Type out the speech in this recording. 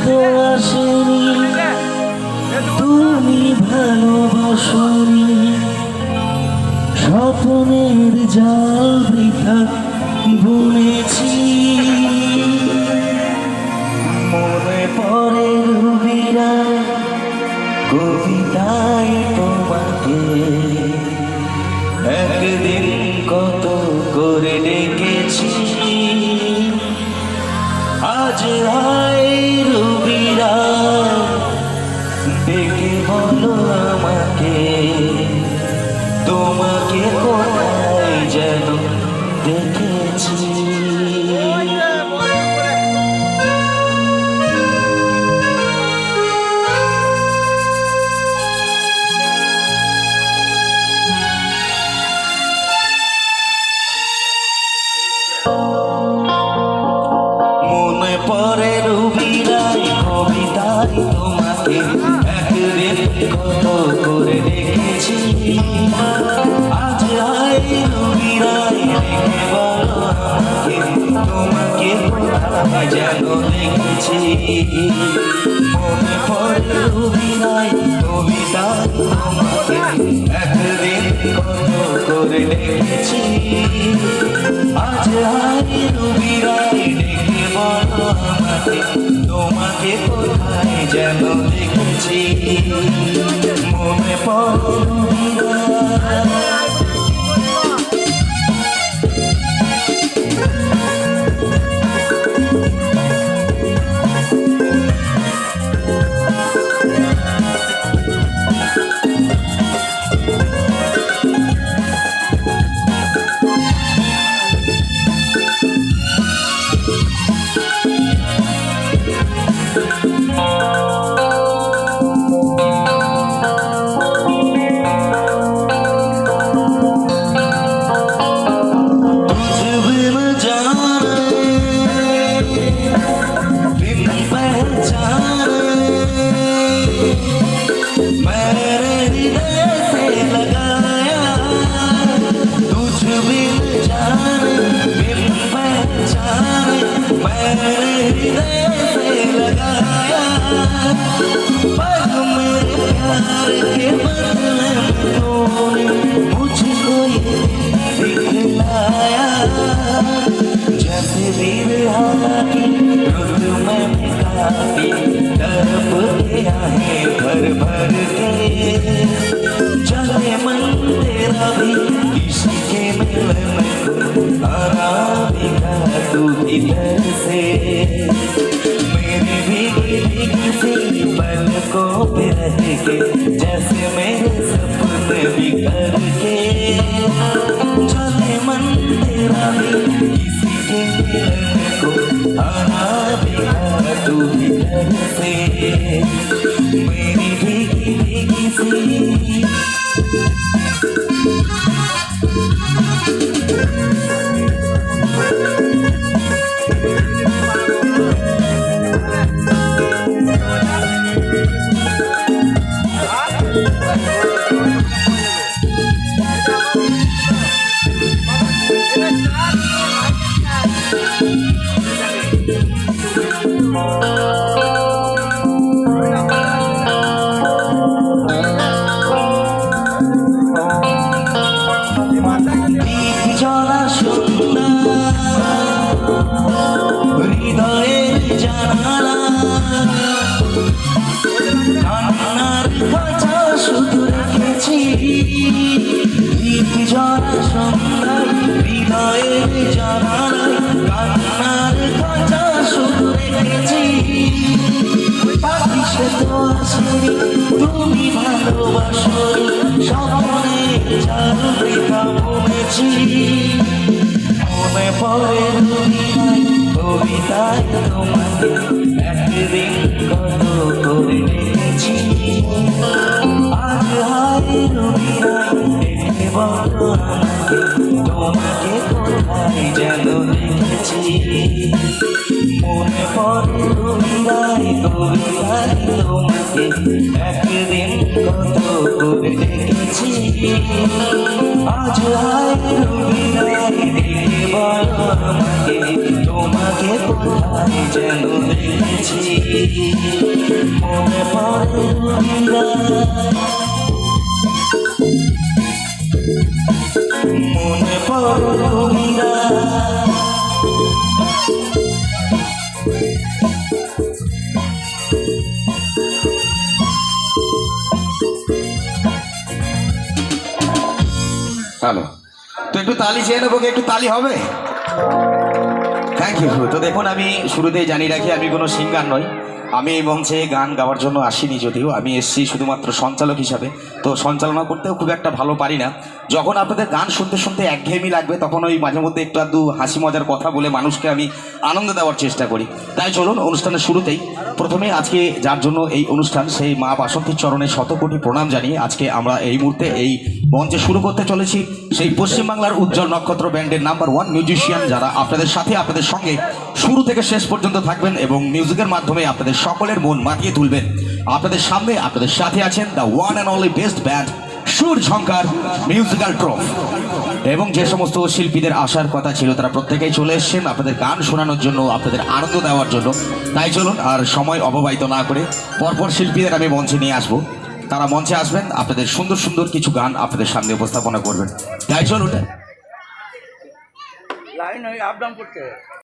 তো আসেনি, তুমি ভালোবাসনি, স্বপ্নের জাল বৃথা বুনেছি। মনে পড়ে রুবিরা কবিতায় তোমাকে, একদিন কত করে ডেকেছি। আজ হায় রুবিরা ডেকে বলো আমাকে, তোমাকে কোথায় যেন দেখেছি। মনে পড়ে রুবিরাই কবিতায় তোমাকে, একদিন কত করে দেখেছি। আজ আয় রুবিরাই ডেকে বলো আমাকে, তোমাকে কোথায় যেন দেখেছি। মনে পড়ে রুবিরাই কবিতায় তোমাকে, একদিন কত করে দেখেছি। আজ আয় রুবিরাই ডেকে বলো আমাকে, তোমাকে কোথায় যেন দেখেছি। মনে পড়ে রুবিরাই। मुझको दिखलाया जैसे बिरहा की रुत में काफी तड़प गया है भर भर के। चले मन तेरा भी किसी के मिलन को आना दिखा तू इधर से। मेरी भीगी भीगी सी पलकों पे रह के जैसे मेरे सपने बिखर के। चले मन तेरा भी किसी के मिलन को आना दिखा तू इधर से। मेरी भीगी भीगी सी কান্নার খাঁচা শুধু রেখেছি। দীপ জ্বলা সন্ধ্যায় হৃদয়ের জানালায় কান্নার খাঁচা শুধু রেখেছি। পাখি সে তো আসেনি, তুমি ভালোবাসোনি, স্বপ্নে চার বৃথা বুনেছি। মনে পড়ে রুবিরাই কবিতায় তোমাকে, একদিন কত করে দেখেছি। আজ হায় রুবিরাই ডেকে বলো আমাকে, তোমাকে কোথায় যেন দেখেছি। মনে পড়ে রুবিরাই কবিতায় তোমাকে, একদিন কত করে দেখেছি। আজ হায় রুবিরাই ডেকে বলো আমাকে তোমাকে কোথায় যেন দেখেছি মনে পড়ে রুমিরা মনে পড়ে রুমিরা হ্যালো তো একটু তালি চেয়ে নেবো একটু তালি হবে থ্যাংক ইউ তো দেখুন আমি শুরুতেই জানিয়ে রাখি আমি কোনো সিঙ্গার নই আমি এই মঞ্চে গান গাওয়ার জন্য আসিনি যদিও আমি এসেছি শুধুমাত্র সঞ্চালক হিসাবে তো সঞ্চালনা করতেও খুব একটা ভালো পারি না যখন আপনাদের গান শুনতে শুনতে একঘেয়েমি লাগবে তখন ওই মাঝে মধ্যে একটু আধটু হাসি মজার কথা বলে মানুষকে আমি আনন্দ দেওয়ার চেষ্টা করি তাই চলুন অনুষ্ঠানের শুরুতেই প্রথমে আজকে যার জন্য এই অনুষ্ঠান সেই মা বাসন্তীর চরণে শতকোটি প্রণাম জানিয়ে আজকে আমরা এই মুহূর্তে এই মঞ্চে শুরু করতে চলেছি সেই পশ্চিমবাংলার উজ্জ্বল নক্ষত্র ব্যান্ডের নাম্বার 1 মিউজিশিয়ান যারা আপনাদের সাথে আপনাদের সঙ্গে শুরু থেকে শেষ পর্যন্ত থাকবেন এবং মিউজিকের মাধ্যমে আপনাদের সকলের মন মাতিয়ে তুলবেন আপনাদের সামনে আপনাদের সাথে আছেন the one and only best band সুর ঝঙ্কার মিউজিক্যাল ট্রফ এবং যে সমস্ত শিল্পীদের আসার কথা ছিল তারা প্রত্যেকেই চলে এসেছেন আপনাদের গান শোনানোর জন্য আপনাদের আনন্দ দেওয়ার জন্য তাই চলুন আর সময় অপব্যয় না করে পরপর শিল্পীদের আমি মঞ্চে নিয়ে আসবো তারা মঞ্চে আসবেন আপনাদের সুন্দর সুন্দর কিছু গান আপনাদের সামনে উপস্থাপনা করবেন তাই চলুন লাইন আপ ডাউন করতে